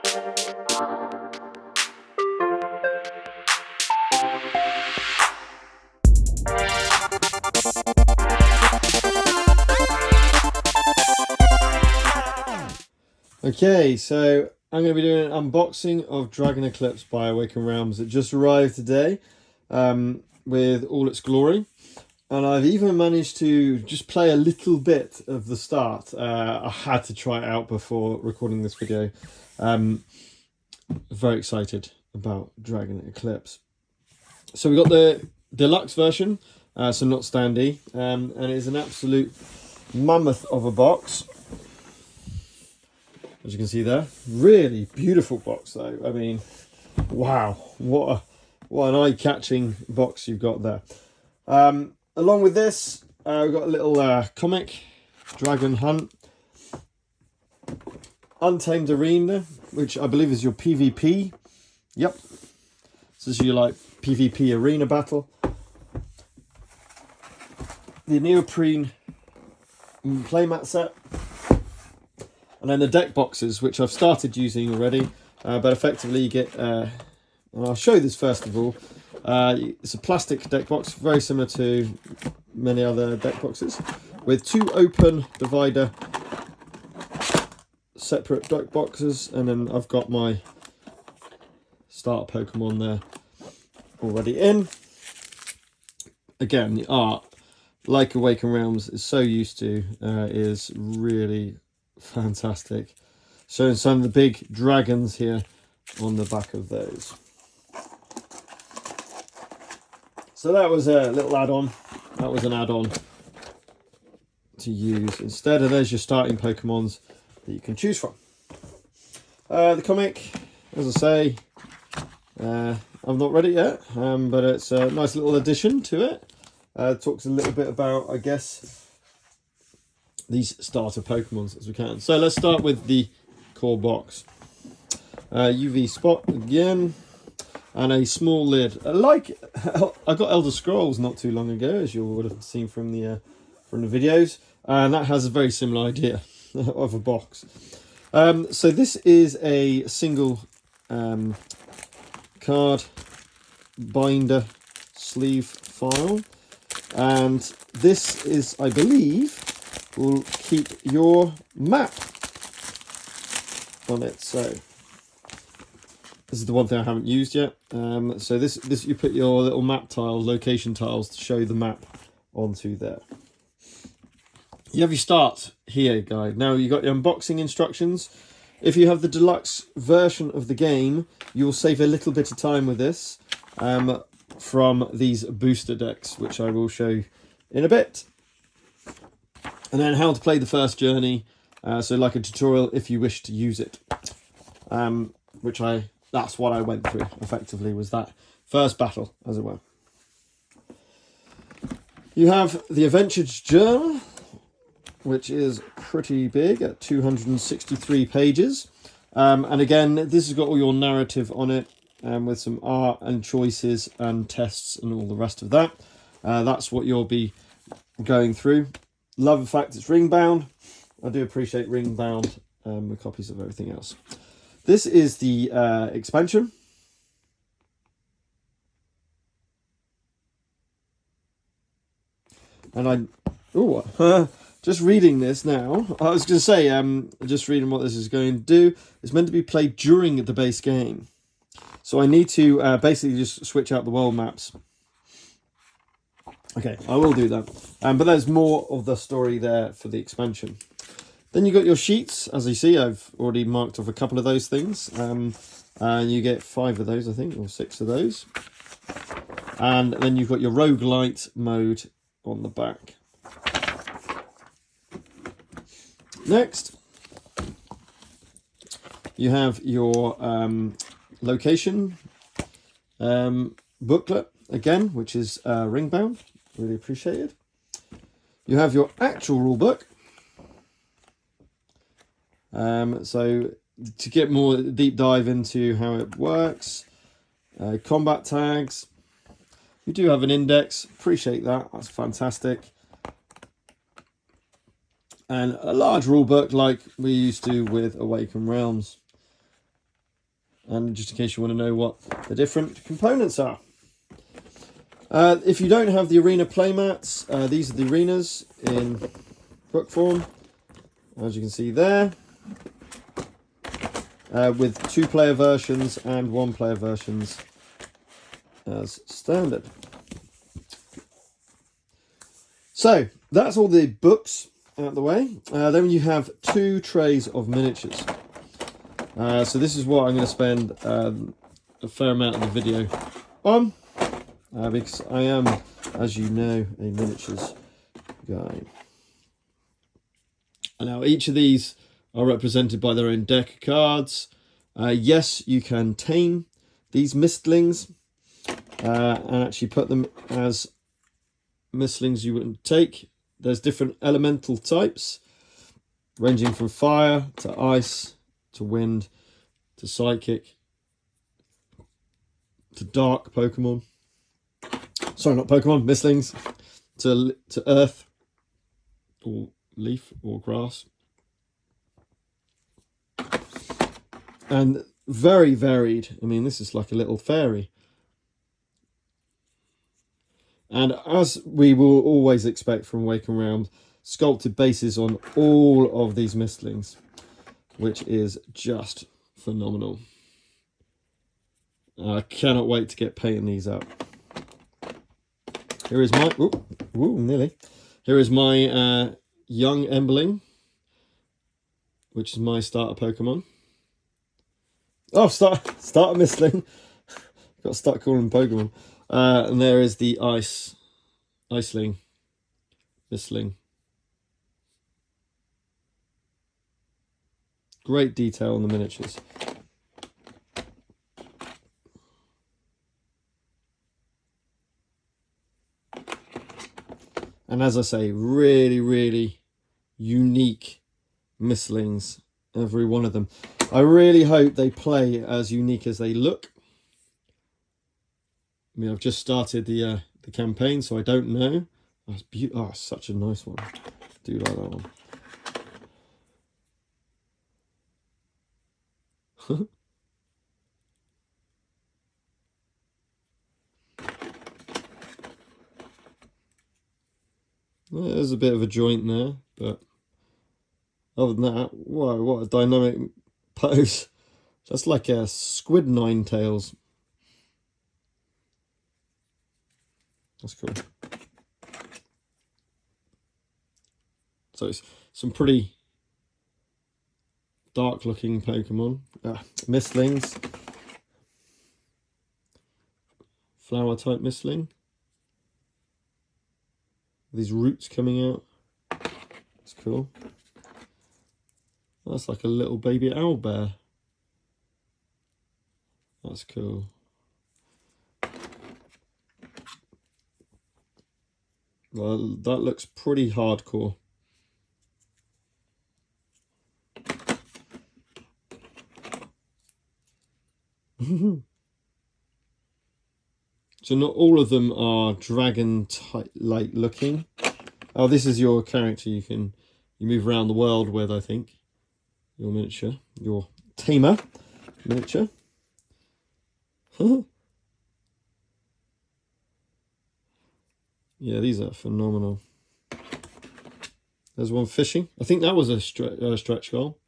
Okay, so I'm going to be doing an unboxing of Dragon Eclipse by Awaken Realms. It just arrived today with all its glory. And I've even managed to just play a little bit of the start. I had to try it out before recording this video. Very excited about Dragon Eclipse. So we got the deluxe version, so not standy. And it is an absolute mammoth of a box. As you can see there, really beautiful box though. I mean, wow, what an eye-catching box you've got there. Along with this, we've got a little comic, Dragon Hunt, Untamed Arena, which I believe is your PvP. Yep, this is your like PvP arena battle. The neoprene playmat set. And then the deck boxes, which I've started using already, but effectively you get, and I'll show you this first of all, it's a plastic deck box, very similar to many other deck boxes, with two open divider separate deck boxes, and then I've got my starter Pokemon there already in. Again, the art, like Awaken Realms is so used to, is really fantastic. Showing some of the big dragons here on the back of those. So that was a little add-on. That was an add-on to use instead. And there's your starting Pokemons that you can choose from. The comic, as I say, I've not read it yet, but it's a nice little addition to it. Talks a little bit about, I guess, these starter Pokemons as we can. So let's start with the core box. UV spot again, and a small lid. Like I got Elder Scrolls not too long ago, as you would have seen from the videos, and that has a very similar idea of a box. So this is a single card binder sleeve file, and this is, I believe, will keep your map on it. So this is the one thing I haven't used yet. So this you put your little map tiles, location tiles, to show the map onto there. You have your start here guide. Now you got your unboxing instructions. If you have the deluxe version of the game, you will save a little bit of time with this from these booster decks, which I will show you in a bit. And then how to play the first journey, so like a tutorial if you wish to use it. That's what I went through, effectively, was that first battle, as it were. You have the Adventures Journal, which is pretty big at 263 pages. And again, this has got all your narrative on it, with some art and choices and tests and all the rest of that. That's what you'll be going through. Love the fact it's ring bound. I do appreciate ring bound with copies of everything else. This is the expansion. And just reading this now, I was going to say, just reading what this is going to do. It's meant to be played during the base game. So I need to basically just switch out the world maps. Okay, I will do that. But there's more of the story there for the expansion. Then you got your sheets. As you see, I've already marked off a couple of those things. And you get 5 of those, I think, or 6 of those. And then you've got your roguelite mode on the back. Next, you have your location booklet, again, which is ring bound. Really appreciated. You have your actual rule book. So to get more deep dive into how it works, combat tags. You do have an index. Appreciate that. That's fantastic. And a large rule book like we used to with Awaken Realms. and just in case you want to know what the different components are. If you don't have the arena playmats, these are the arenas in book form, as you can see there, with 2-player versions and 1-player versions as standard. So that's all the books out of the way. Then you have 2 trays of miniatures. So this is what I'm going to spend a fair amount of the video on, because I am, as you know, a miniatures guy. And now each of these are represented by their own deck of cards. Yes, you can tame these mistlings and actually put them as mistlings you wouldn't take. There's different elemental types, ranging from fire to ice to wind to psychic to dark Pokemon. Sorry, not Pokemon, mistlings to earth or leaf or grass. And very varied. I mean, this is like a little fairy. And as we will always expect from Awaken Realms, sculpted bases on all of these mistlings, which is just phenomenal. I cannot wait to get painting these up. Here is my... nearly. Here is my young Emberling, which is my starter Pokemon. Oh, starter Mistling. Got to start calling them Pokemon. And there is the Iceling, Mistling. Great detail on the miniatures. And as I say, really, really unique Mistlings, every one of them. I really hope they play as unique as they look. I mean, I've just started the campaign, so I don't know. Oh, it's beautiful. Oh, such a nice one. I do like that one. Well, there's a bit of a joint there, but other than that, whoa, what a dynamic pose. Just like a squid nine tails. That's cool. So it's some pretty dark looking Pokemon. Mistlings. Flower type Mistling. These roots coming out. That's cool. That's like a little baby owlbear. That's cool. Well, that looks pretty hardcore. So not all of them are dragon like looking. Oh, this is your character you move around the world with, I think. Your miniature, your tamer miniature. Yeah, these are phenomenal. There's one fishing. I think that was a stretch goal.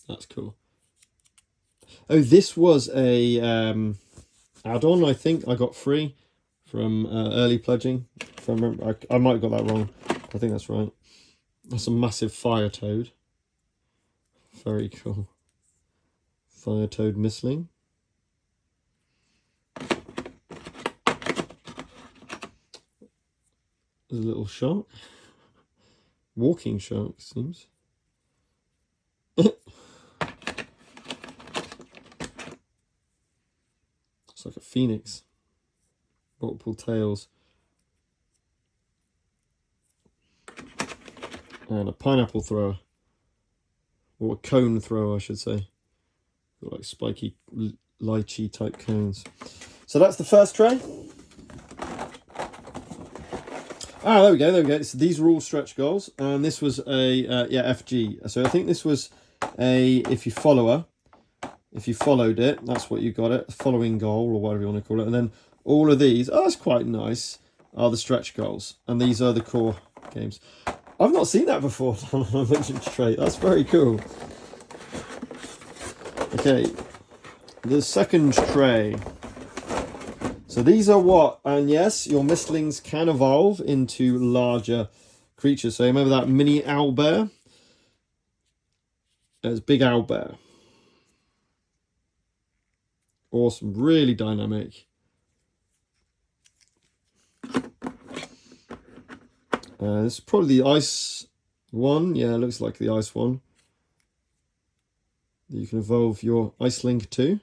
That's cool. Oh, this was a add-on, I think I got free from early pledging. If I remember, I might have got that wrong. I think that's right. That's a massive fire toad. Very cool. Fire toad Mistling. There's a little shark. Walking shark, seems. It's like a phoenix. Multiple tails. And a pineapple thrower. Or a cone thrower, I should say. Got like spiky lychee type cones. So that's the first tray. Ah, there we go, there we go. So these are all stretch goals, and this was a FG. So I think this was a if you followed it, that's what you got it, following goal or whatever you want to call it. And then all of these, oh, that's quite nice, are the stretch goals, and these are the core games. I've not seen that before on a vintage tray. That's very cool. Okay, the second tray. So these are what, and yes, your mistlings can evolve into larger creatures. So remember that mini owlbear? There's big owlbear. Awesome, really dynamic. This is probably the ice one. Yeah, it looks like the ice one. You can evolve your Iceling to.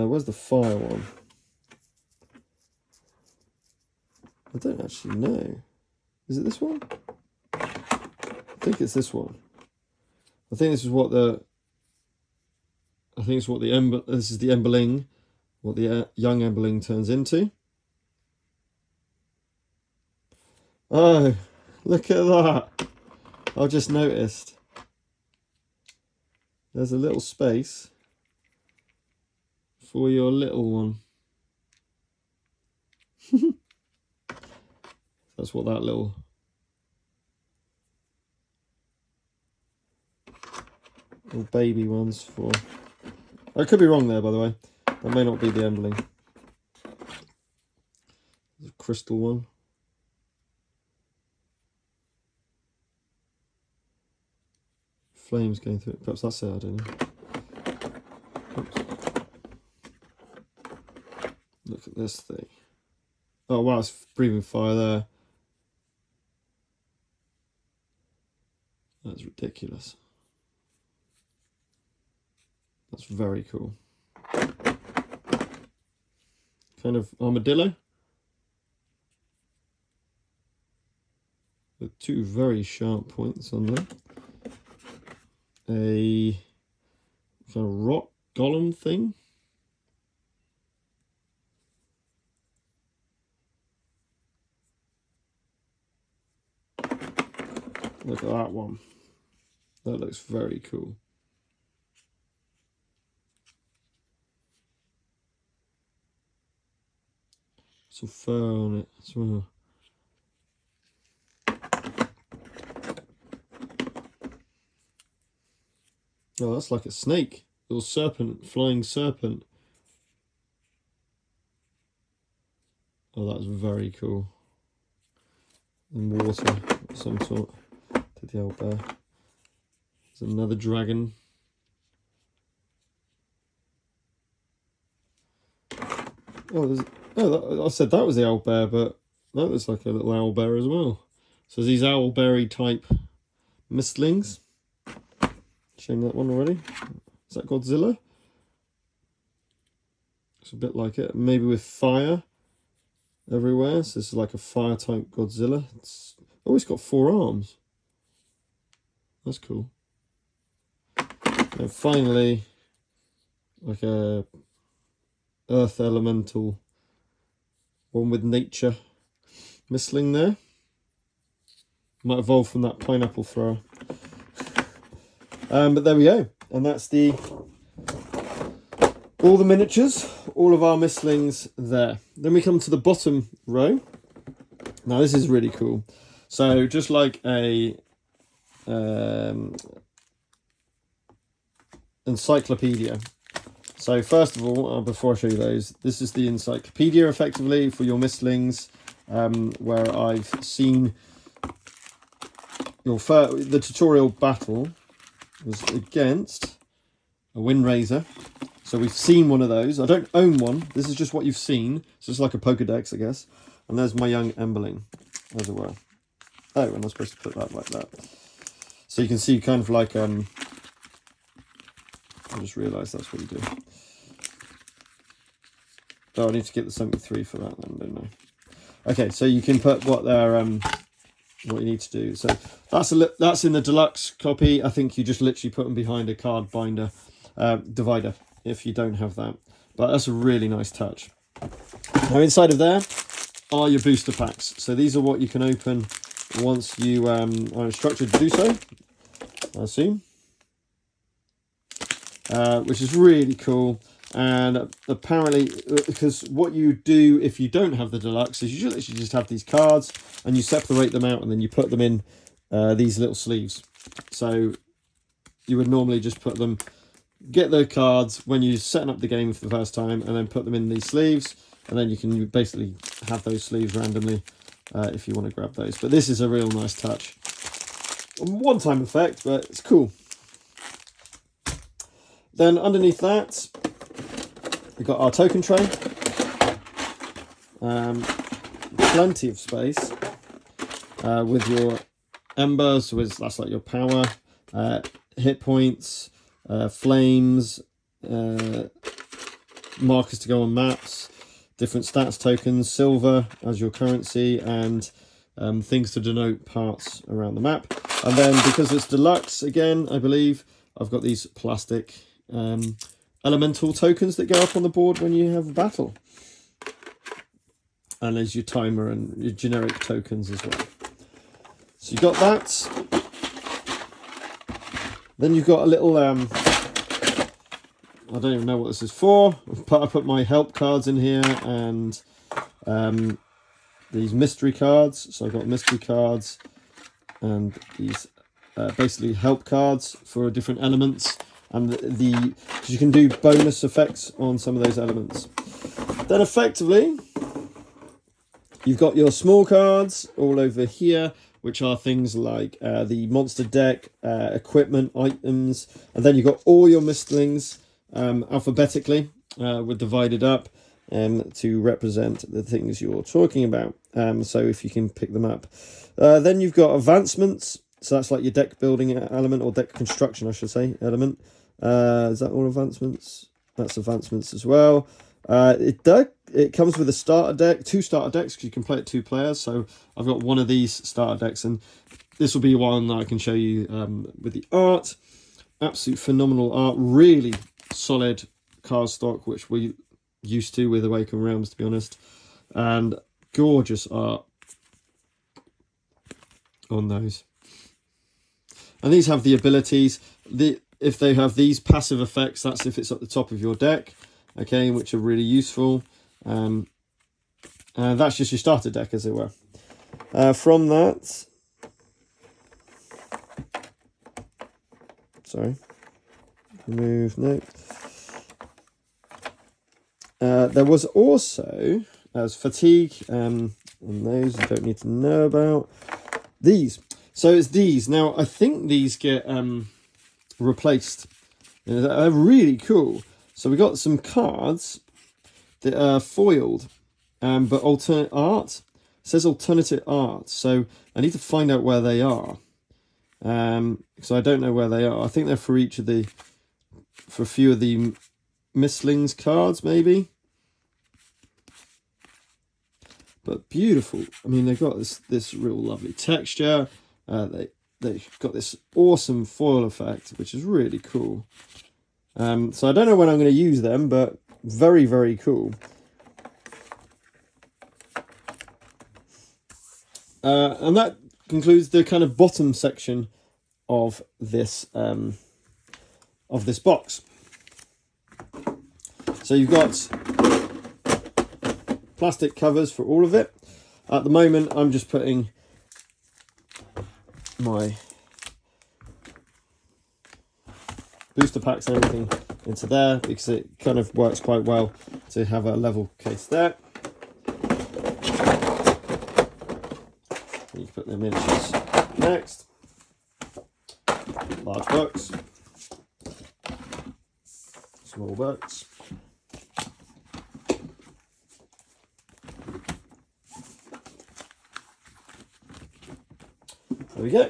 Where's the fire one? I don't actually know. Is it this one? I think it's this one. I think this is what the. I think it's what the ember. This is the emberling, what the young emberling turns into. Oh, look at that! I just noticed. There's a little space for your little one. That's what that little baby one's for. I could be wrong there, by the way. That may not be the emberling. There's a crystal one. Flames going through it. Perhaps that's it, I don't know. Oops. Look at this thing. Oh wow, it's breathing fire there. That's ridiculous. That's very cool. Kind of armadillo. With two very sharp points on there. A kind of rock golem thing. Look at that one. That looks very cool. Some fur on it as well. Oh, that's like a snake. Little serpent, flying serpent. Oh, that's very cool. In water of some sort. To the old bear. There's another dragon. I said that was the owlbear, but that looks like a little owlbear as well. So these owlberry type mistlings. Showing that one already. Is that Godzilla? It's a bit like it. Maybe with fire everywhere. So this is like a fire type Godzilla. It's got 4 arms. That's cool. And finally, like a earth elemental one with nature mistling there. Might evolve from that pineapple thrower. But there we go. And that's all the miniatures, all of our mistlings there. Then we come to the bottom row. Now this is really cool. So just like a encyclopedia. So first of all, before I show you those, this is the encyclopedia effectively for your mistlings, where I've seen the tutorial battle was against a Windrazor. So we've seen one of those. I don't own one. This is just what you've seen. It's just like a Pokedex, I guess. And there's my young emberling, as it were. Oh, and I'm supposed to put that like that. So you can see kind of like, I just realised that's what you do. Oh, I need to get the 73 for that then, don't I? Okay, so you can put what they're, what you need to do. So that's in the deluxe copy. I think you just literally put them behind a card binder, divider. if you don't have that. But that's a really nice touch. Now inside of there are your booster packs. So these are what you can open once you are instructed to do so, I assume. Which is really cool. And apparently, because what you do if you don't have the deluxe is you literally just have these cards and you separate them out and then you put them in these little sleeves. So you would normally just put them, get the cards when you're setting up the game for the first time, and then put them in these sleeves, and then you can basically have those sleeves randomly if you want to grab those. But this is a real nice touch. One-time effect, but it's cool. Then underneath that, we've got our token tray. Plenty of space with your embers, so that's like your power, hit points, flames, markers to go on maps, different stats tokens, silver as your currency, and things to denote parts around the map. And then because it's deluxe, again, I believe, I've got these plastic elemental tokens that go up on the board when you have a battle. And there's your timer and your generic tokens as well. So you've got that. Then you've got a little, I don't even know what this is for. I put my help cards in here and these mystery cards. So I've got mystery cards and these basically help cards for different elements. And because you can do bonus effects on some of those elements. Then effectively, you've got your small cards all over here, which are things like the monster deck, equipment, items, and then you've got all your mistlings alphabetically, were divided up to represent the things you're talking about. So if you can pick them up. Then you've got advancements, so that's like your deck building element, or deck construction, I should say, element. Is that all advancements? That's advancements as well. It comes with a starter deck, 2 starter decks, because you can play it 2 players. So I've got one of these starter decks, and this will be one that I can show you with the art. Absolute phenomenal art, really solid card stock, which we're used to with Awaken Realms, to be honest, and gorgeous art on those. And these have the abilities. If they have these passive effects, that's if it's at the top of your deck, okay, which are really useful. And that's just your starter deck, as it were. From that, sorry, remove, no. There was also, as fatigue, and those you don't need to know about, these. So it's these. Now, I think these get replaced. They're really cool. So we got some cards that are foiled, but alternate art. It says alternative art, so I need to find out where they are, because I don't know where they are. I think they're for each of the, for a few of the Mistlings cards, maybe. But beautiful. I mean, they've got this real lovely texture. They've got this awesome foil effect, which is really cool. So I don't know when I'm going to use them, but very, very cool. And that concludes the kind of bottom section of this box. So you've got plastic covers for all of it. At the moment, I'm just putting my booster packs and everything into there because it kind of works quite well to have a level case there. You can put the miniatures next. Large books, small books. There we go,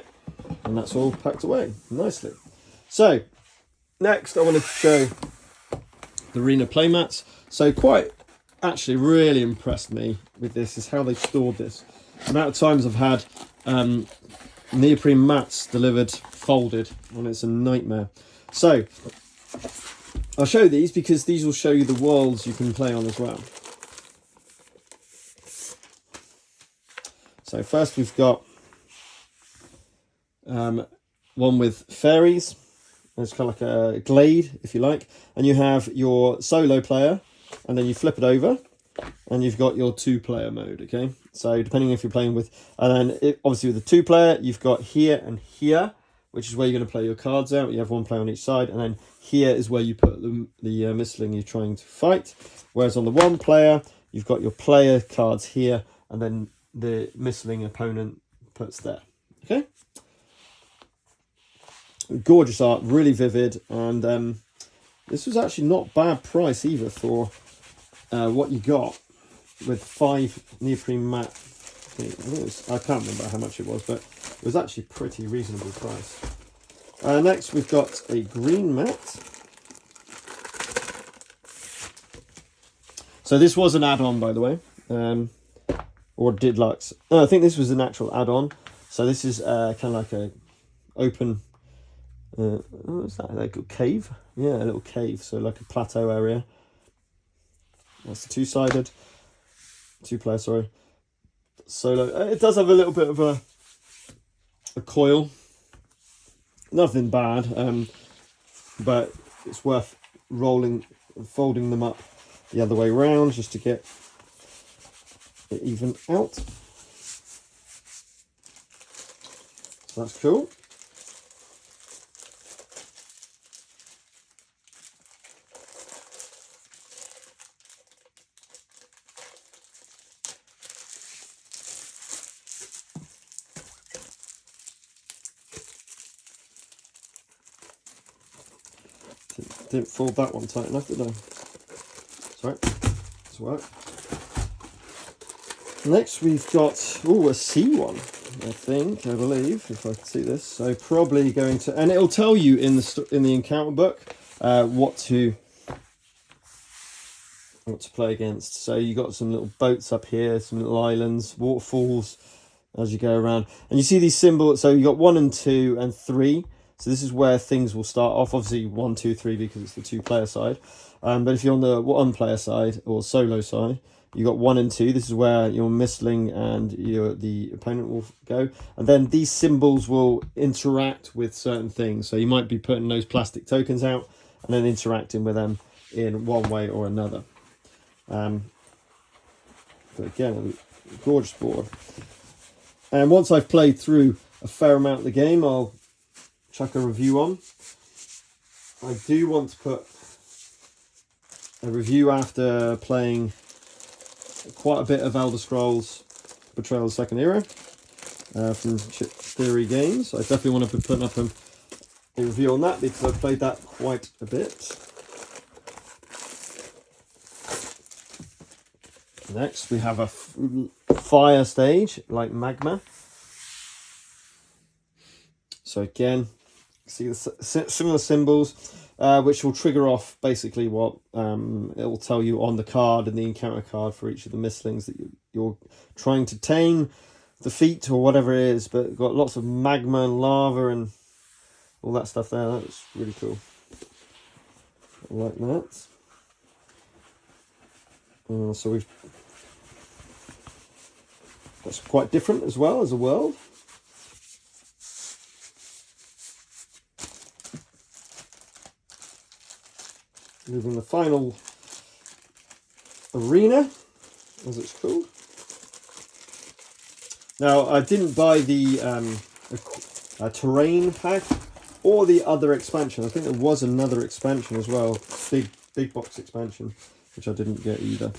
and that's all packed away nicely. So next I want to show the arena playmats. So quite actually really impressed me with this is how they've stored this. The amount of times I've had neoprene mats delivered folded, and it's a nightmare. So I'll show these because these will show you the worlds you can play on as well. So first we've got one with fairies. It's kind of like a glade, if you like. And you have your solo player, and then you flip it over, and you've got your 2-player mode, okay? So depending if you're playing with... And then, obviously, with the 2-player, you've got here and here, which is where you're going to play your cards out. You have 1 player on each side, and then here is where you put the mistling you're trying to fight. Whereas on the 1-player, you've got your player cards here, and then the mistling opponent puts there, okay? Gorgeous art, really vivid, and this was actually not bad price either for what you got with 5 neoprene matte. I can't remember how much it was, but it was actually pretty reasonable price. Next we've got a green matte. So this was an add-on, by the way, or deluxe. No, I think this was an actual add-on. So this is kind of like a open... what's that? Like a cave? Yeah, a little cave. So like a plateau area. That's the 2-sided. 2-player, sorry. Solo. It does have a little bit of a coil. Nothing bad. But it's worth folding them up the other way around just to get it even out. So that's cool. Didn't fold that one tight enough, did I? Sorry, that's all right. Next we've got, a C one, I believe, if I can see this. So probably going to, and it'll tell you in the encounter book what to play against. So you got some little boats up here, some little islands, waterfalls as you go around, and you see these symbols. So you got 1 and 2 and 3. So this is where things will start off. Obviously 1, 2, 3 because it's the 2-player side. But if you're on the 1-player side or solo side, you got 1 and 2. This is where your mistling and the opponent will go. And then these symbols will interact with certain things. So you might be putting those plastic tokens out and then interacting with them in one way or another. But again, a gorgeous board. And once I've played through a fair amount of the game, I'll chuck a review on. I do want to put a review after playing quite a bit of Elder Scrolls Betrayal of the Second Era from Chip Theory Games. I definitely want to be putting up a review on that because I've played that quite a bit. Next we have a fire stage like magma. So again, see the similar symbols, which will trigger off basically what it will tell you on the card and the encounter card for each of the mistlings that you're trying to tame, defeat, or whatever it is. But got lots of magma and lava and all that stuff there. That's really cool. I like that. So that's quite different as well as a world. Moving the final arena, as it's called. Now, I didn't buy the terrain pack or the other expansion. I think there was another expansion as well, big box expansion, which I didn't get either.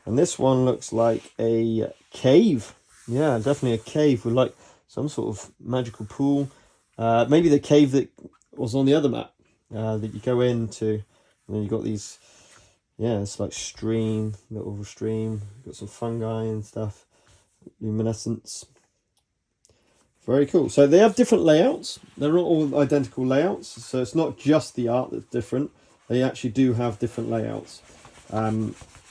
And this one looks like a cave. Yeah, definitely a cave with like some sort of magical pool. Maybe the cave that was on the other map that you go into. And then you got these, it's like little stream. Got some fungi and stuff, luminescence. Very cool. So they have different layouts. They're not all identical layouts. So it's not just the art that's different. They actually do have different layouts,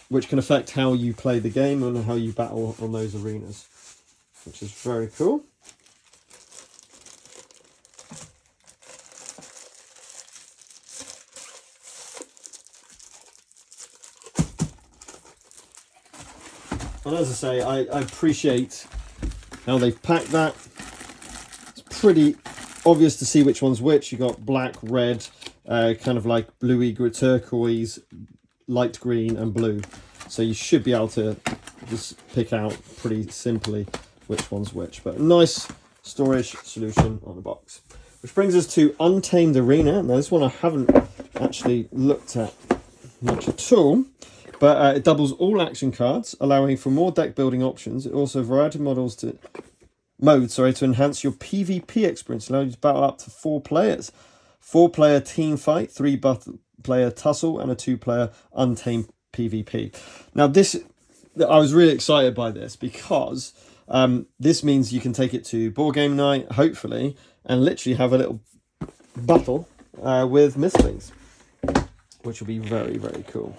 which can affect how you play the game and how you battle on those arenas, which is very cool. And as I say, I appreciate how they've packed that. It's pretty obvious to see which one's which. You got black, red, kind of like bluey, turquoise, light green and blue. So you should be able to just pick out pretty simply which one's which. But a nice storage solution on the box. Which brings us to Untamed Arena. Now this one I haven't actually looked at much at all. But it doubles all action cards, allowing for more deck building options. It also variety of modes to enhance your PvP experience, allowing you to battle up to 4 players. 4-player team fight, 3-player tussle, and a 2-player untamed PvP. Now I was really excited by this because this means you can take it to board game night, hopefully, and literally have a little battle with Mistlings, which will be very, very cool.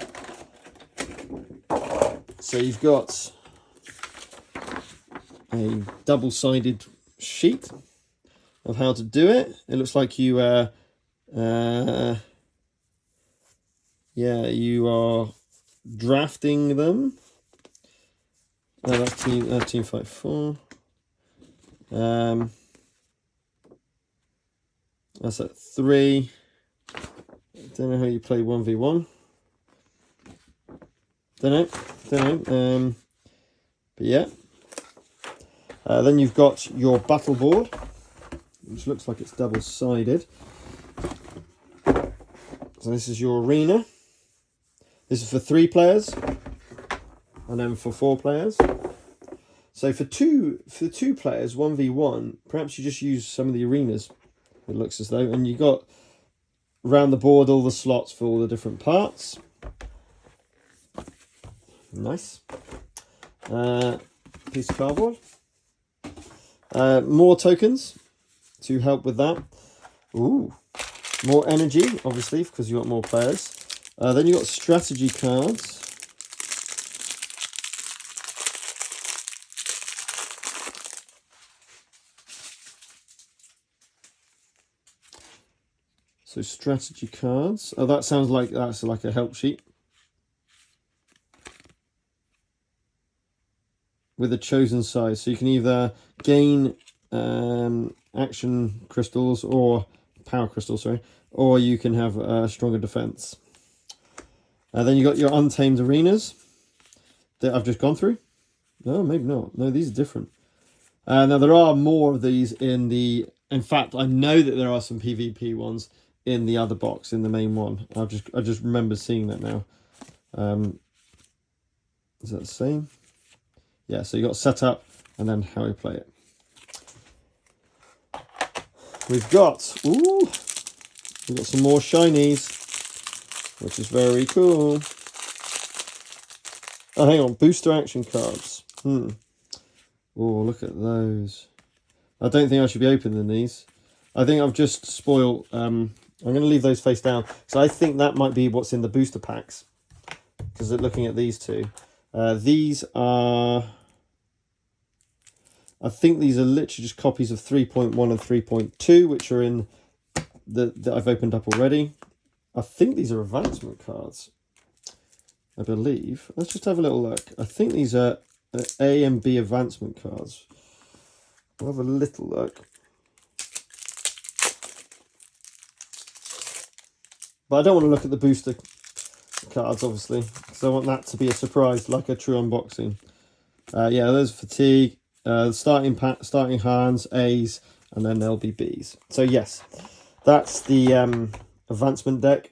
So you've got a double-sided sheet of how to do it. It looks like you you are drafting them. Oh, that's team fight 4. That's at 3. I don't know how you play 1v1. Don't know. But yeah. Then you've got your battle board, which looks like it's double-sided. So this is your arena. This is for 3 players, and then for 4 players. So for two players, 1v1, perhaps you just use some of the arenas. It looks as though, and you got around the board all the slots for all the different parts. Nice. Piece of cardboard. More tokens to help with that. Ooh. More energy, obviously, because you got more players. Then you got strategy cards. So strategy cards. Oh, that sounds like that's like a help sheet. With a chosen size, so you can either gain action crystals or power crystals, sorry, or you can have stronger defense. Then you got your untamed arenas that I've just gone through. No, maybe not. No, these are different. Now there are more of these in the. In fact, I know that there are some PvP ones in the other box, in the main one. I just remember seeing that now. Is that the same? Yeah, so you got setup and then how you play it. We've got some more shinies, which is very cool. Oh, hang on, booster action cards. Oh, look at those. I don't think I should be opening these. I think I've just spoiled. I'm going to leave those face down, so I think that might be what's in the booster packs. Because looking at these two, these are. I think these are literally just copies of 3.1 and 3.2, which are in that I've opened up already. I think these are advancement cards, I believe. Let's just have a little look. I think these are A and B advancement cards. We'll have a little look. But I don't want to look at the booster cards, obviously, because I want that to be a surprise, like a true unboxing. Yeah, there's fatigue. Starting hands, A's, and then there'll be B's. So yes, that's the advancement deck.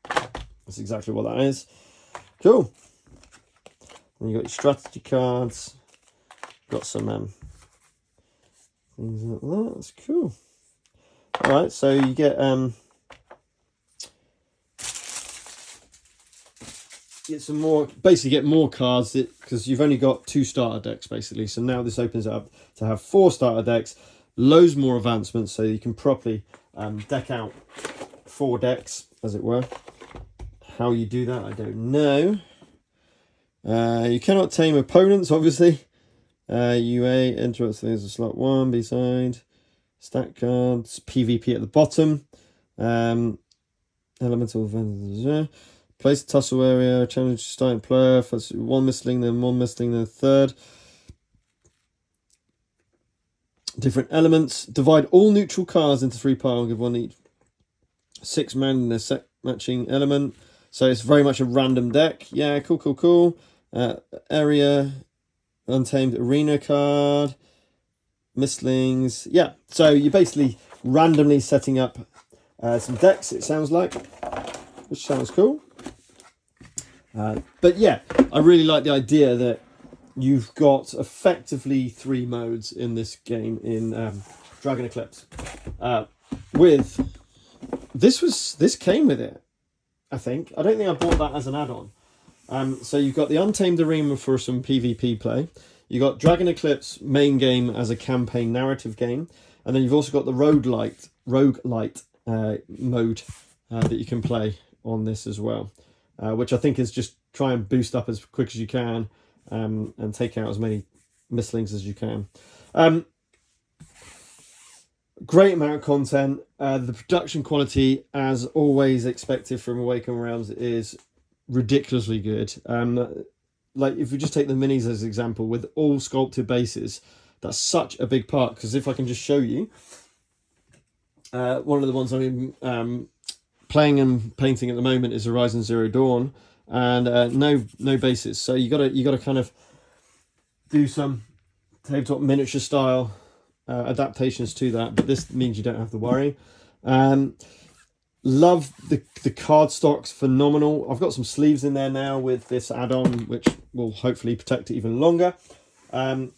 That's exactly what that is. Cool. Then you got your strategy cards. Got some things like that. That's cool. All right, so you get get some more, basically get more cards because you've only got 2 starter decks basically. So now this opens it up to have 4 starter decks, loads more advancements, so you can properly deck out 4 decks, as it were. How you do that, I don't know. You cannot tame opponents, obviously. UA, interrupts things, slot 1, B-side, stack cards, PvP at the bottom. Elemental Place a tussle area, challenge starting player. First, one missling, then one missling, then third. Different elements. Divide all neutral cards into 3 piles. Give one each. 6 mana in a set matching element. So it's very much a random deck. Yeah, cool. Area, Untamed Arena card, Mistlings. Yeah, so you're basically randomly setting up some decks, it sounds like, which sounds cool. But yeah, I really like the idea that you've got effectively 3 modes in this game in Dragon Eclipse. This came with it, I think. I don't think I bought that as an add-on. So you've got the Untamed Arena for some PvP play. You've got Dragon Eclipse main game as a campaign narrative game. And then you've also got the roguelite mode that you can play on this as well. Which I think is just try and boost up as quick as you can and take out as many mistlings as you can. Great amount of content. The production quality, as always expected from Awaken Realms, is ridiculously good. Like if you just take the minis as an example, with all sculpted bases, that's such a big part. Because if I can just show you, one of the ones I'm playing and painting at the moment is Horizon Zero Dawn, and no bases. So you gotta kind of do some tabletop miniature style adaptations to that, but this means you don't have to worry. Love the card stocks, phenomenal. I've got some sleeves in there now with this add-on, which will hopefully protect it even longer. I'm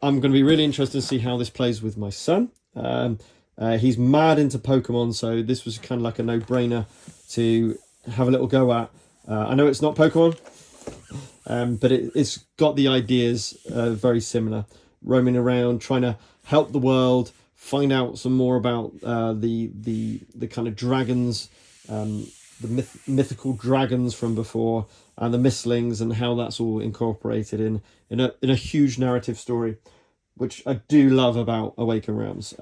going to be really interested to see how this plays with my son. He's mad into Pokemon, so this was kind of like a no-brainer to have a little go at. I know it's not Pokemon, but it's got the ideas very similar. Roaming around, trying to help the world, find out some more about the kind of dragons, the mythical dragons from before, and the mistlings, and how that's all incorporated in a huge narrative story, which I do love about Awaken Realms.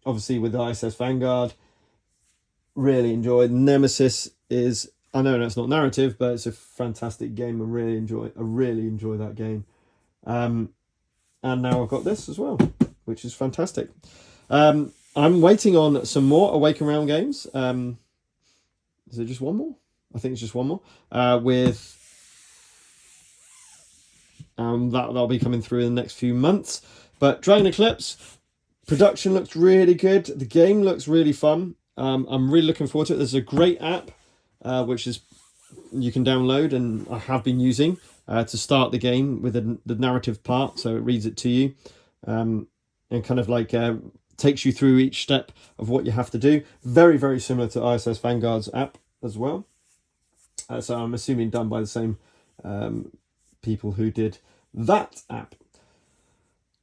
Obviously with the ISS Vanguard, really enjoyed. Nemesis is, I know that's not narrative, but it's a fantastic game. I really enjoy that game. And now I've got this as well, which is fantastic. I'm waiting on some more Awaken Realm games. Is it just one more? I think it's just one more. With that'll be coming through in the next few months. But Dragon Eclipse, production looks really good. The game looks really fun. I'm really looking forward to it. There's a great app, which is you can download, and I have been using to start the game with the narrative part. So it reads it to you, and kind of like takes you through each step of what you have to do. Very, very similar to ISS Vanguard's app as well. So I'm assuming done by the same people who did that app.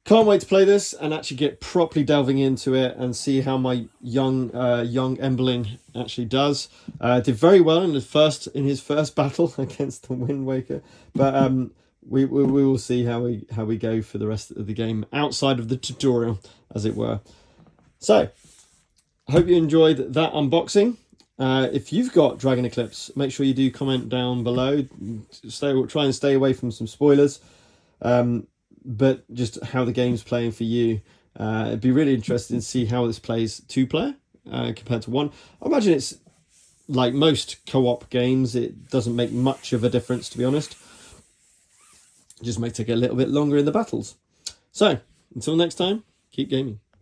Can't wait to play this and actually get properly delving into it and see how my young Emberling actually does. Did very well in his first battle against the Wind Waker, but we will see how we go for the rest of the game outside of the tutorial, as it were. So I hope you enjoyed that unboxing. If you've got Dragon Eclipse, make sure you do comment down below. Try and stay away from some spoilers. But just how the game's playing for you. It'd be really interesting to see how this plays 2-player compared to 1. I imagine it's like most co-op games, it doesn't make much of a difference, to be honest. It just may take a little bit longer in the battles. So, until next time, keep gaming.